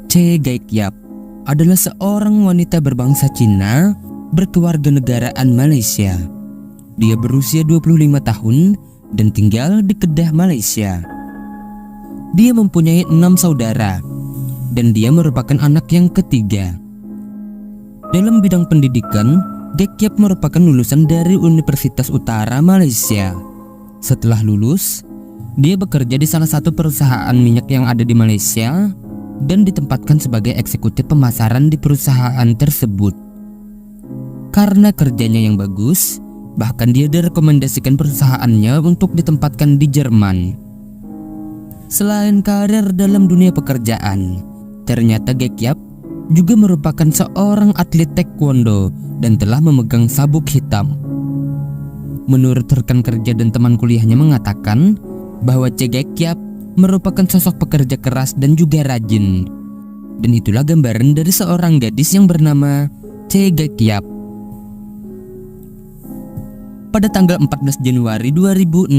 Che Gaikyap adalah seorang wanita berbangsa Cina berkewarganegaraan Malaysia. Dia berusia 25 tahun dan tinggal di Kedah, Malaysia. Dia mempunyai 6 saudara dan dia merupakan anak yang ketiga. Dalam bidang pendidikan, Gaikyap merupakan lulusan dari Universitas Utara Malaysia. Setelah lulus, dia bekerja di salah satu perusahaan minyak yang ada di Malaysia dan ditempatkan sebagai eksekutif pemasaran di perusahaan tersebut. Karena kerjanya yang bagus, bahkan dia direkomendasikan perusahaannya untuk ditempatkan di Jerman. Selain karir dalam dunia pekerjaan, ternyata Gaikyap juga merupakan seorang atlet taekwondo dan telah memegang sabuk hitam. Menurut rekan kerja dan teman kuliahnya mengatakan bahwa Che Gaikyap merupakan sosok pekerja keras dan juga rajin. Dan itulah gambaran dari seorang gadis yang bernama Che Gaikyap. Pada tanggal 14 Januari 2006,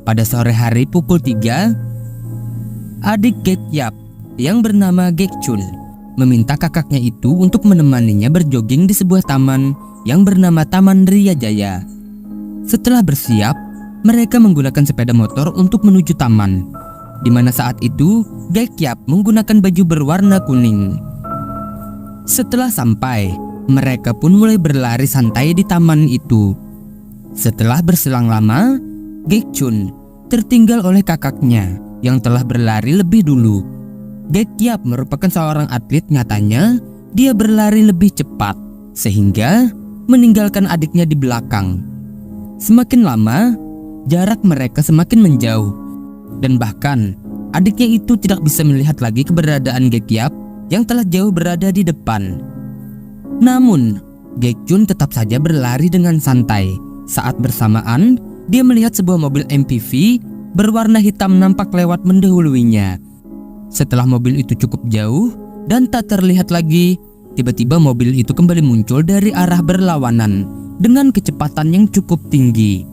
pada sore hari pukul 3, adik Gaikyap yang bernama Gaekchun meminta kakaknya itu untuk menemaninya berjoging di sebuah taman yang bernama Taman Ria Jaya. Setelah bersiap, mereka menggunakan sepeda motor untuk menuju taman, di mana saat itu Gaikyap menggunakan baju berwarna kuning. Setelah sampai, mereka pun mulai berlari santai di taman itu. Setelah berselang lama, Gaekchun tertinggal oleh kakaknya yang telah berlari lebih dulu. Gaikyap merupakan seorang atlet, nyatanya dia berlari lebih cepat sehingga meninggalkan adiknya di belakang. Semakin lama, jarak mereka semakin menjauh dan bahkan adiknya itu tidak bisa melihat lagi keberadaan Gaikyap yang telah jauh berada di depan. Namun, Gaekchun tetap saja berlari dengan santai. Saat bersamaan, dia melihat sebuah mobil MPV berwarna hitam nampak lewat mendahuluinya. Setelah mobil itu cukup jauh dan tak terlihat lagi, tiba-tiba mobil itu kembali muncul dari arah berlawanan dengan kecepatan yang cukup tinggi.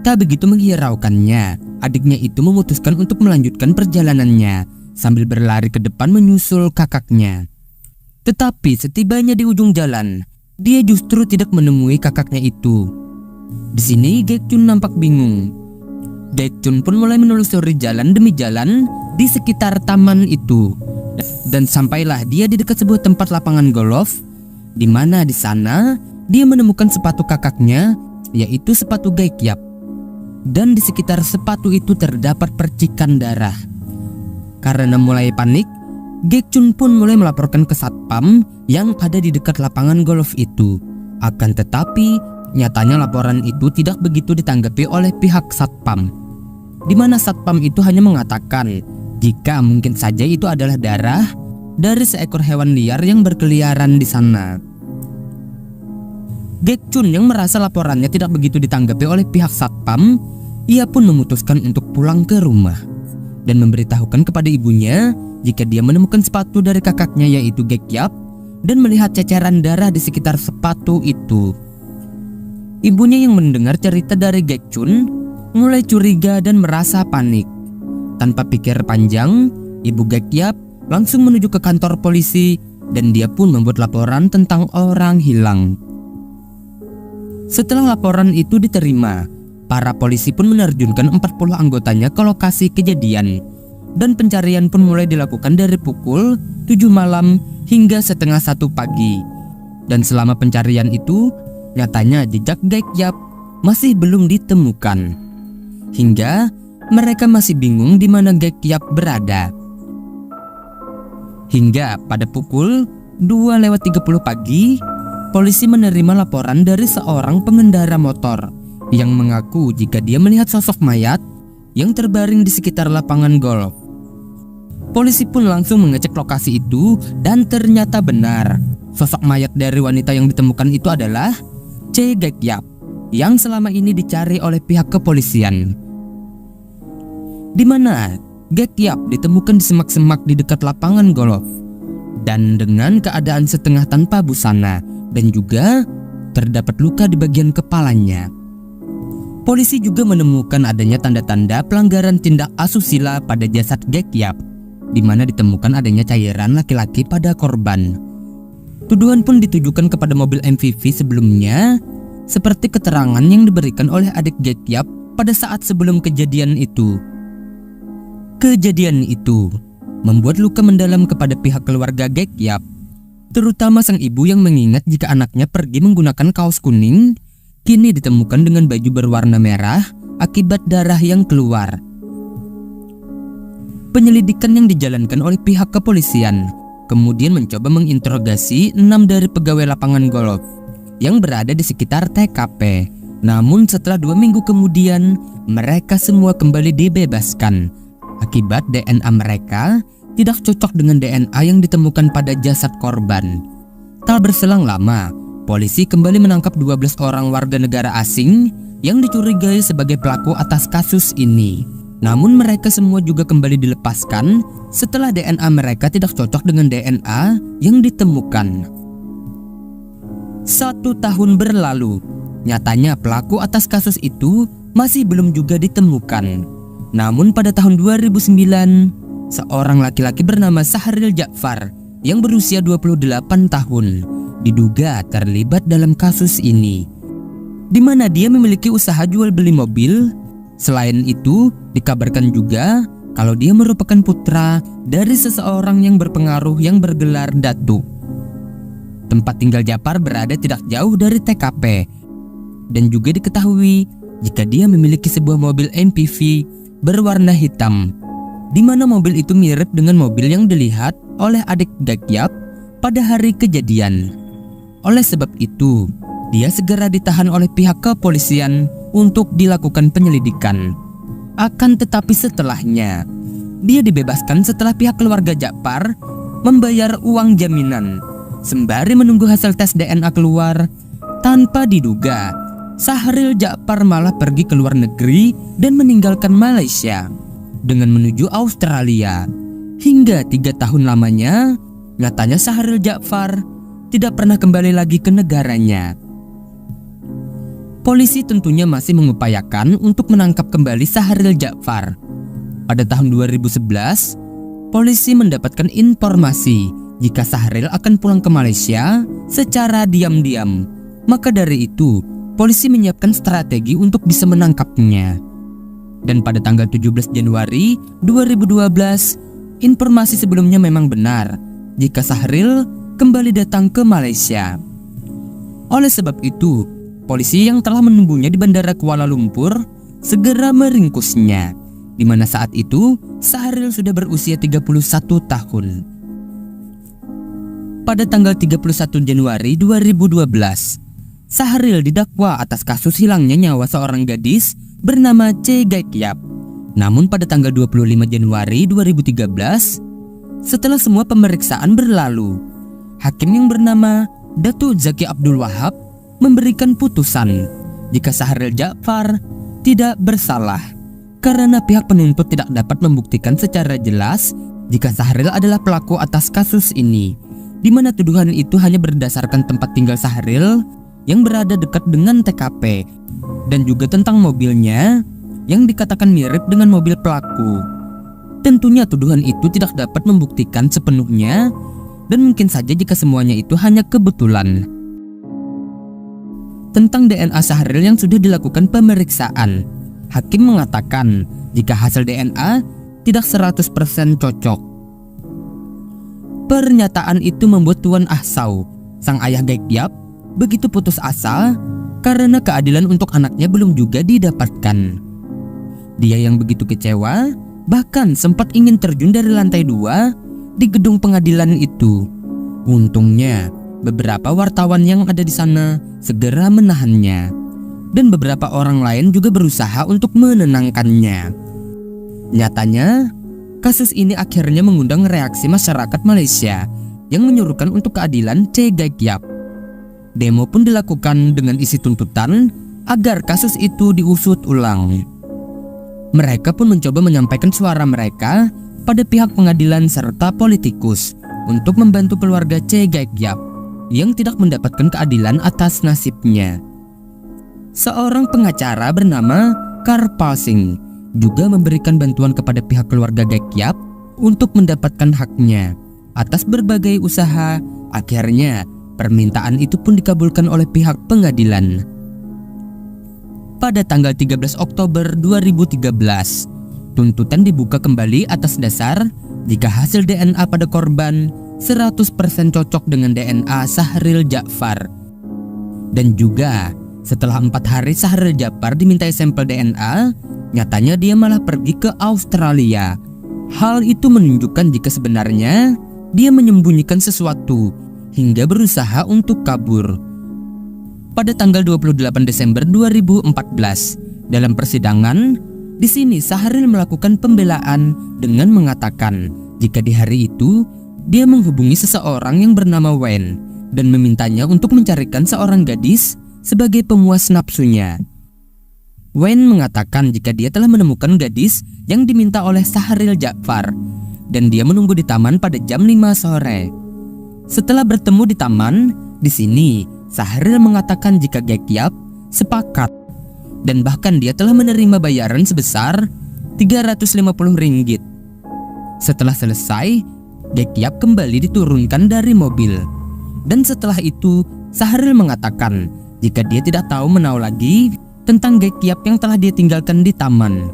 Tak begitu menghiraukannya, adiknya itu memutuskan untuk melanjutkan perjalanannya sambil berlari ke depan menyusul kakaknya. Tetapi setibanya di ujung jalan, dia justru tidak menemui kakaknya itu. Di sini Gaekchun nampak bingung. Gaekchun pun mulai menelusuri jalan demi jalan di sekitar taman itu. Dan sampailah dia di dekat sebuah tempat lapangan golf, di mana di sana dia menemukan sepatu kakaknya, yaitu sepatu Gaikyap. Dan di sekitar sepatu itu terdapat percikan darah. Karena mulai panik, Gaekchun pun mulai melaporkan ke satpam yang ada di dekat lapangan golf itu. Akan tetapi, nyatanya laporan itu tidak begitu ditanggapi oleh pihak satpam, di mana satpam itu hanya mengatakan jika mungkin saja itu adalah darah dari seekor hewan liar yang berkeliaran di sana. Gaekchun yang merasa laporannya tidak begitu ditanggapi oleh pihak satpam, ia pun memutuskan untuk pulang ke rumah dan memberitahukan kepada ibunya jika dia menemukan sepatu dari kakaknya, yaitu Gaikyap, dan melihat ceceran darah di sekitar sepatu itu. Ibunya yang mendengar cerita dari Gaekchun mulai curiga dan merasa panik. Tanpa pikir panjang, ibu Gaikyap langsung menuju ke kantor polisi dan dia pun membuat laporan tentang orang hilang. Setelah laporan itu diterima, para polisi pun menerjunkan 40 anggotanya ke lokasi kejadian dan pencarian pun mulai dilakukan dari pukul 7 malam hingga setengah 1 pagi. Dan selama pencarian itu, nyatanya jejak Gaikyap masih belum ditemukan. Hingga mereka masih bingung di mana Gaikyap berada. Hingga pada pukul 2:30 pagi, polisi menerima laporan dari seorang pengendara motor yang mengaku jika dia melihat sosok mayat yang terbaring di sekitar lapangan golf. Polisi pun langsung mengecek lokasi itu dan ternyata benar, sosok mayat dari wanita yang ditemukan itu adalah Che Gaikyap yang selama ini dicari oleh pihak kepolisian. Di mana Gaikyap ditemukan di semak-semak di dekat lapangan golf dan dengan keadaan setengah tanpa busana dan juga terdapat luka di bagian kepalanya. Polisi juga menemukan adanya tanda-tanda pelanggaran tindak asusila pada jasad Gaikyap. di mana ditemukan adanya cairan laki-laki pada korban. Tuduhan pun ditujukan kepada mobil MPV sebelumnya, seperti keterangan yang diberikan oleh adik Gek Yap pada saat sebelum kejadian itu. Kejadian itu membuat luka mendalam kepada pihak keluarga Gek Yap, terutama sang ibu yang mengingat jika anaknya pergi menggunakan kaos kuning, kini ditemukan dengan baju berwarna merah akibat darah yang keluar. Penyelidikan yang dijalankan oleh pihak kepolisian kemudian mencoba menginterogasi 6 dari pegawai lapangan golf yang berada di sekitar TKP. Namun setelah 2 minggu kemudian, mereka semua kembali dibebaskan akibat DNA mereka tidak cocok dengan DNA yang ditemukan pada jasad korban. Tak berselang lama, polisi kembali menangkap 12 orang warga negara asing yang dicurigai sebagai pelaku atas kasus ini. Namun mereka semua juga kembali dilepaskan setelah DNA mereka tidak cocok dengan DNA yang ditemukan. 1 tahun berlalu, nyatanya pelaku atas kasus itu masih belum juga ditemukan. Namun pada tahun 2009, seorang laki-laki bernama Sahril Ja'far yang berusia 28 tahun diduga terlibat dalam kasus ini, di mana dia memiliki usaha jual beli mobil. Selain itu, dikabarkan juga kalau dia merupakan putra dari seseorang yang berpengaruh yang bergelar Datuk. Tempat tinggal Ja'far berada tidak jauh dari TKP, dan juga diketahui jika dia memiliki sebuah mobil MPV berwarna hitam, di mana mobil itu mirip dengan mobil yang dilihat oleh adik Gek Yap pada hari kejadian. Oleh sebab itu, dia segera ditahan oleh pihak kepolisian untuk dilakukan penyelidikan. Akan tetapi setelahnya, dia dibebaskan setelah pihak keluarga Ja'far membayar uang jaminan. Sembari menunggu hasil tes DNA keluar, tanpa diduga, Sahril Ja'far malah pergi ke luar negeri dan meninggalkan Malaysia dengan menuju Australia. Hingga 3 tahun lamanya, nyatanya Sahril Ja'far tidak pernah kembali lagi ke negaranya. Polisi tentunya masih mengupayakan untuk menangkap kembali Sahril Ja'far. Pada tahun 2011, polisi mendapatkan informasi jika Sahril akan pulang ke Malaysia secara diam-diam. Maka dari itu, polisi menyiapkan strategi untuk bisa menangkapnya. Dan pada tanggal 17 Januari 2012, informasi sebelumnya memang benar jika Sahril kembali datang ke Malaysia. Oleh sebab itu, polisi yang telah menunggunya di Bandara Kuala Lumpur segera meringkusnya, di mana saat itu Sahril sudah berusia 31 tahun. Pada tanggal 31 Januari 2012, Sahril didakwa atas kasus hilangnya nyawa seorang gadis bernama Che Gek Yap. Namun pada tanggal 25 Januari 2013, setelah semua pemeriksaan berlalu, hakim yang bernama Datuk Zaki Abdul Wahab memberikan putusan jika Sahril Ja'far tidak bersalah karena pihak penuntut tidak dapat membuktikan secara jelas jika Sahril adalah pelaku atas kasus ini, di mana tuduhan itu hanya berdasarkan tempat tinggal Sahril yang berada dekat dengan TKP dan juga tentang mobilnya yang dikatakan mirip dengan mobil pelaku. Tentunya tuduhan itu tidak dapat membuktikan sepenuhnya dan mungkin saja jika semuanya itu hanya kebetulan. Tentang DNA Sahril yang sudah dilakukan pemeriksaan, hakim mengatakan jika hasil DNA tidak 100% cocok. Pernyataan itu membuat Tuan Ahsau, sang ayah Gek Yap, begitu putus asa karena keadilan untuk anaknya belum juga didapatkan. Dia yang begitu kecewa bahkan sempat ingin terjun dari lantai 2 di gedung pengadilan itu. Untungnya beberapa wartawan yang ada di sana segera menahannya, dan beberapa orang lain juga berusaha untuk menenangkannya. Nyatanya, kasus ini akhirnya mengundang reaksi masyarakat Malaysia yang menyuruhkan untuk keadilan Che Gek Yap. Demo pun dilakukan dengan isi tuntutan agar kasus itu diusut ulang. Mereka pun mencoba menyampaikan suara mereka pada pihak pengadilan serta politikus untuk membantu keluarga Che Gek Yap yang tidak mendapatkan keadilan atas nasibnya. Seorang pengacara bernama Karpal Singh juga memberikan bantuan kepada pihak keluarga Gek Yap untuk mendapatkan haknya atas berbagai usaha. Akhirnya permintaan itu pun dikabulkan oleh pihak pengadilan. Pada tanggal 13 Oktober 2013, tuntutan dibuka kembali atas dasar jika hasil DNA pada korban 100% cocok dengan DNA Syahril Ja'far. Dan juga setelah 4 hari Syahril Ja'far dimintai sampel DNA, nyatanya dia malah pergi ke Australia. Hal itu menunjukkan jika sebenarnya dia menyembunyikan sesuatu hingga berusaha untuk kabur. Pada tanggal 28 Desember 2014, dalam persidangan, di sini Syahril melakukan pembelaan dengan mengatakan jika di hari itu dia menghubungi seseorang yang bernama Wen dan memintanya untuk mencarikan seorang gadis sebagai pemuas nafsunya. Wen mengatakan jika dia telah menemukan gadis yang diminta oleh Syahril Ja'far dan dia menunggu di taman pada jam 5 sore. Setelah bertemu di taman, di sini Syahril mengatakan jika Gek Yap sepakat dan bahkan dia telah menerima bayaran sebesar 350 ringgit. Setelah selesai, Gek Yap kembali diturunkan dari mobil. Dan setelah itu, Syahril mengatakan jika dia tidak tahu menau lagi tentang Gek Yap yang telah dia tinggalkan di taman.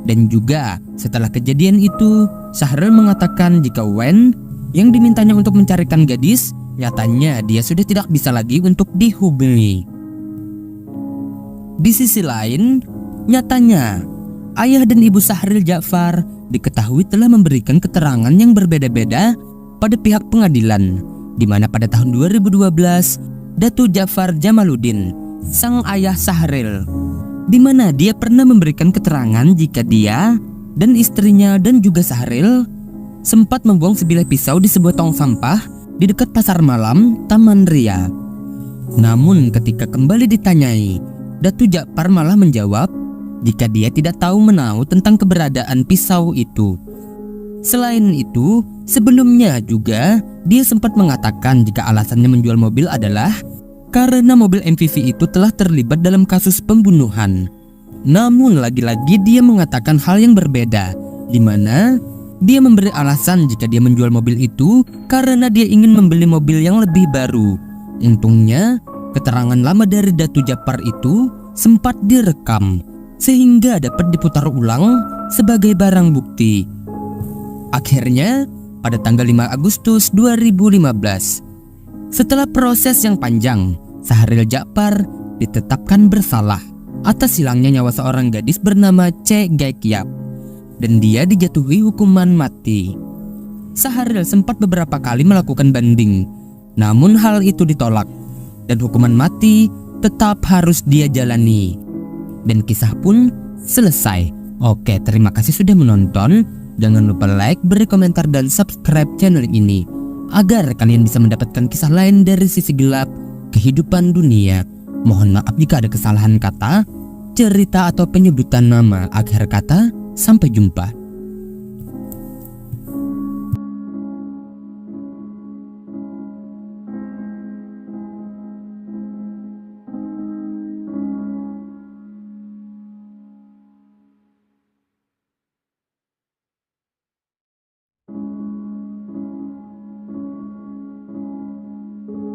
Dan juga setelah kejadian itu, Syahril mengatakan jika Wen yang dimintanya untuk mencarikan gadis, nyatanya dia sudah tidak bisa lagi untuk dihubungi. Di sisi lain, nyatanya ayah dan ibu Syahril Ja'far diketahui telah memberikan keterangan yang berbeda-beda pada pihak pengadilan, di mana pada tahun 2012 Datuk Ja'far Jamaluddin, sang ayah Syahril, di mana dia pernah memberikan keterangan jika dia dan istrinya dan juga Syahril sempat membuang sebilah pisau di sebuah tong sampah di dekat pasar malam Taman Ria. Namun ketika kembali ditanyai, Datuk Ja'far malah menjawab jika dia tidak tahu menau tentang keberadaan pisau itu. Selain itu, sebelumnya juga dia sempat mengatakan jika alasannya menjual mobil adalah karena mobil MPV itu telah terlibat dalam kasus pembunuhan. Namun lagi-lagi dia mengatakan hal yang berbeda, di mana dia memberi alasan jika dia menjual mobil itu karena dia ingin membeli mobil yang lebih baru. Untungnya, keterangan lama dari Datuk Ja'far itu sempat direkam sehingga dapat diputar ulang sebagai barang bukti. Akhirnya, pada tanggal 5 Agustus 2015, setelah proses yang panjang, Syahril Ja'far ditetapkan bersalah atas hilangnya nyawa seorang gadis bernama Gek Yap, dan dia dijatuhi hukuman mati. Syahril sempat beberapa kali melakukan banding, namun hal itu ditolak dan hukuman mati tetap harus dia jalani. Dan kisah pun selesai. Oke, terima kasih sudah menonton. Jangan lupa like, beri komentar, dan subscribe channel ini agar kalian bisa mendapatkan kisah lain dari sisi gelap kehidupan dunia. Mohon maaf jika ada kesalahan kata, cerita, atau penyebutan nama. Akhir kata, sampai jumpa.